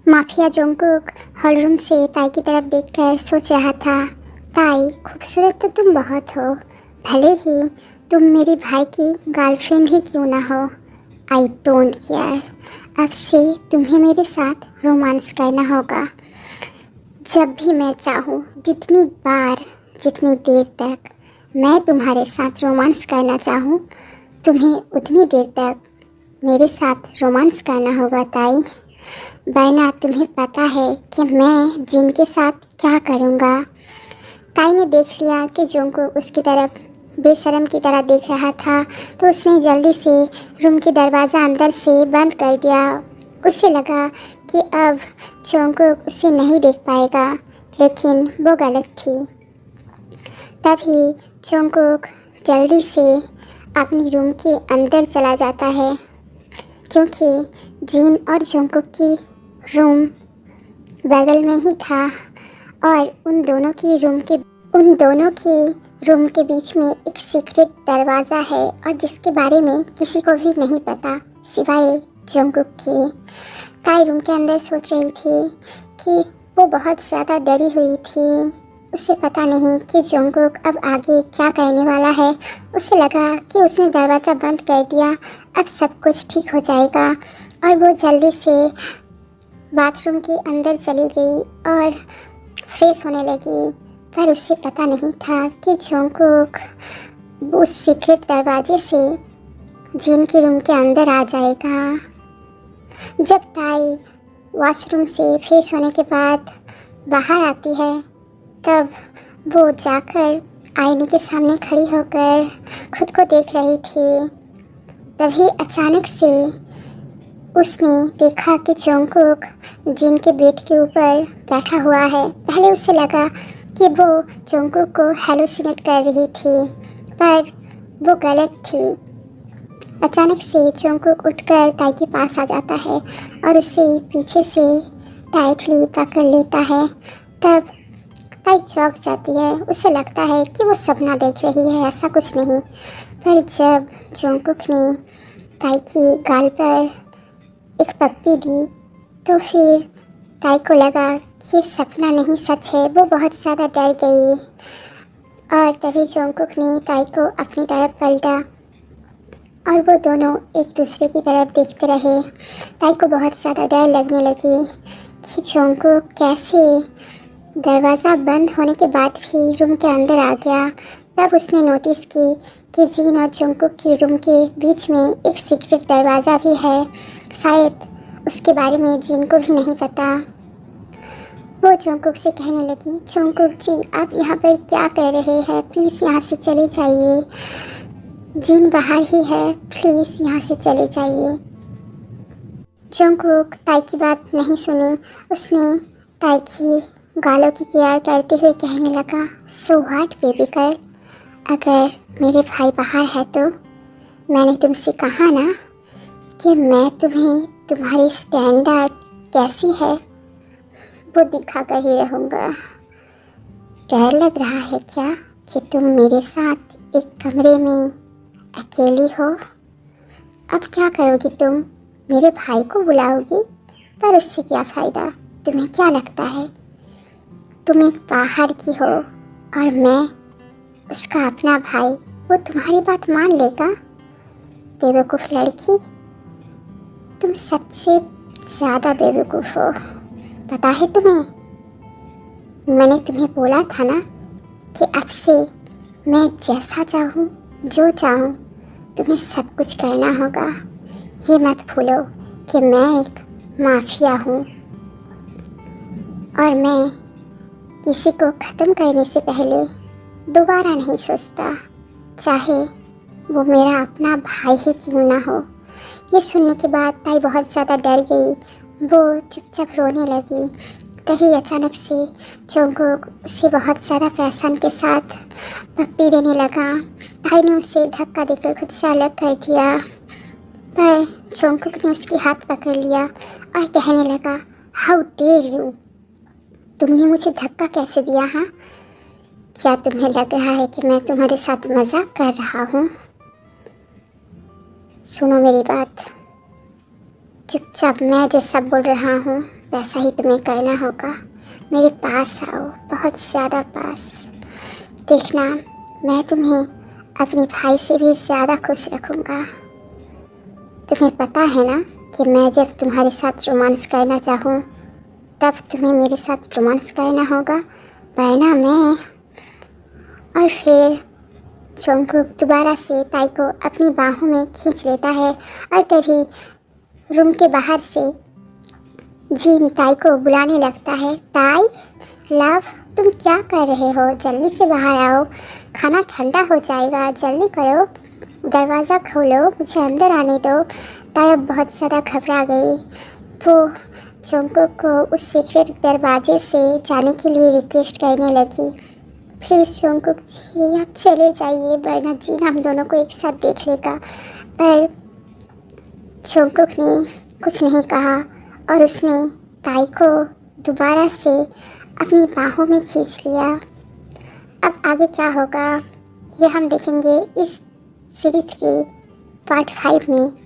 Mafia Jungkook hall room से ताई की तरफ देखकर सोच रहा था, ताई खूबसूरत तो तुम बहुत हो, भले ही तुम मेरी भाई की गर्लफ्रेंड ही क्यों ना हो। आई डोंट केयर, अब से तुम्हें मेरे साथ रोमांस करना होगा। जब भी मैं चाहूँ, जितनी बार, जितनी देर तक मैं तुम्हारे साथ रोमांस करना चाहूँ, तुम्हें उतनी देर तक मेरे साथ रोमांस करना होगा ताई। वरना तुम्हें पता है कि मैं जिनके साथ क्या करूँगा। ताई ने देख लिया कि जोंगकुक उसकी तरफ बेशर्म की तरह देख रहा था, तो उसने जल्दी से रूम की दरवाज़ा अंदर से बंद कर दिया। उसे लगा कि अब जोंगकुक उसे नहीं देख पाएगा, लेकिन वो गलत थी। तभी जोंगकुक जल्दी से अपनी रूम के अंदर चला जाता है, क्योंकि जिन और जोंगकुक की रूम बगल में ही था और उन दोनों की रूम के बीच में एक सीक्रेट दरवाज़ा है, और जिसके बारे में किसी को भी नहीं पता सिवाय जोंगकुक के। ताई रूम के अंदर सोच रही थी कि वो बहुत ज़्यादा डरी हुई थी। उसे पता नहीं कि जोंगकुक अब आगे क्या करने वाला है। उसे लगा कि उसने दरवाज़ा बंद कर दिया, अब सब कुछ ठीक हो जाएगा, और वो जल्दी से बाथरूम के अंदर चली गई और फ्रेश होने लगी। पर उसे पता नहीं था कि जोंगकुक उस सीक्रेट दरवाजे से जिन के रूम के अंदर आ जाएगा। जब ताई वॉशरूम से फ्रेश होने के बाद बाहर आती है, तब वो जाकर आईने के सामने खड़ी होकर खुद को देख रही थी। तभी अचानक से उसने देखा कि जोंगकुक जिन के बेड के ऊपर बैठा हुआ है। पहले उसे लगा कि वो जोंगकुक को हेलुसिनेट कर रही थी, पर वो गलत थी। अचानक से जोंगकुक उठकर ताई के पास आ जाता है और उसे पीछे से टाइटली पकड़ लेता है। तब ताई चौंक जाती है। उसे लगता है कि वो सपना देख रही है, ऐसा कुछ नहीं। पर जब जोंगकुक ने ताई की गाल पर एक पप्पी दी, तो फिर ताई को लगा कि सपना नहीं सच है। वो बहुत ज़्यादा डर गई, और तभी जोंगकुक ने ताई को अपनी तरफ पलटा और वो दोनों एक दूसरे की तरफ देखते रहे। ताई को बहुत ज़्यादा डर लगने लगी कि जोंगकुक कैसे दरवाज़ा बंद होने के बाद भी रूम के अंदर आ गया। तब उसने नोटिस की कि जिन और जोंगकुक की रूम के बीच में एक सीक्रेट दरवाज़ा भी है। शायद उसके बारे में जिन को भी नहीं पता। वो जोंगकुक से कहने लगी, जोंगकुक जी, आप यहाँ पर क्या कर रहे हैं? प्लीज़ यहाँ से चले जाइए। जिन बाहर ही है, प्लीज़ यहाँ से चले जाइए। जोंगकुक ताई की बात नहीं सुनी। उसने ताई की गालों की केयर करते हुए कहने लगा, सो व्हाट बेबी गर्ल, अगर मेरे भाई बाहर है तो मैंने तुमसे कहा ना कि मैं तुम्हें तुम्हारी स्टैंडर्ड कैसी है वो दिखा कर ही रहूँगा। डर लग रहा है क्या कि तुम मेरे साथ एक कमरे में अकेली हो? अब क्या करोगी तुम? मेरे भाई को बुलाओगी? पर उससे क्या फ़ायदा? तुम्हें क्या लगता है तुम एक बाहर की हो और मैं उसका अपना भाई, वो तुम्हारी बात मान लेगा? बेवकूफ़ लड़की, तुम सबसे ज़्यादा बेवकूफ़ हो, पता है तुम्हें? मैंने तुम्हें बोला था ना कि अब से मैं जैसा चाहूँ, जो चाहूँ, तुम्हें सब कुछ करना होगा। ये मत भूलो कि मैं एक माफिया हूँ, और मैं किसी को ख़त्म करने से पहले दोबारा नहीं सोचता, चाहे वो मेरा अपना भाई ही क्यों ना हो। ये सुनने के बाद ताई बहुत ज़्यादा डर गई। वो चुपचाप रोने लगी। तभी अचानक से जोंगकुक उसे बहुत ज़्यादा फैशन के साथ पप्पी देने लगा। ताई ने उसे धक्का देकर खुद से अलग कर दिया, पर जोंगकुक ने उसके हाथ पकड़ लिया और कहने लगा, हाउ डेयर यू, तुमने मुझे धक्का कैसे दिया? हाँ, क्या तुम्हें लग रहा है कि मैं तुम्हारे साथ मजाक कर रहा हूँ? सुनो मेरी बात, चुपचाप मैं जैसा बोल रहा हूँ वैसा ही तुम्हें करना होगा। मेरे पास आओ, बहुत ज़्यादा पास। देखना, मैं तुम्हें अपने भाई से भी ज़्यादा खुश रखूँगा। तुम्हें पता है ना कि मैं जब तुम्हारे साथ रोमांस करना चाहूँ तब तुम्हें मेरे साथ रोमांस करना होगा, वरना मैं। और फिर जंगकुक दोबारा से ताई को अपनी बाहों में खींच लेता है और तभी रूम के बाहर से जिन ताई को बुलाने लगता है। ताई, लव, तुम क्या कर रहे हो? जल्दी से बाहर आओ, खाना ठंडा हो जाएगा, जल्दी करो, दरवाज़ा खोलो, मुझे अंदर आने दो। ताई अब बहुत ज़्यादा घबरा गई। वो जंगकुक को उस सीक्रेट दरवाजे से जाने के लिए रिक्वेस्ट करने लगी। प्लीज़ जंगकुक जी, आप चले जाइए, वरना जिन हम दोनों को एक साथ देख लेगा। पर जंगकुक ने कुछ नहीं कहा और उसने ताई को दोबारा से अपनी बाहों में खींच लिया। अब आगे क्या होगा ये हम देखेंगे इस सीरीज़ के पार्ट 5 में।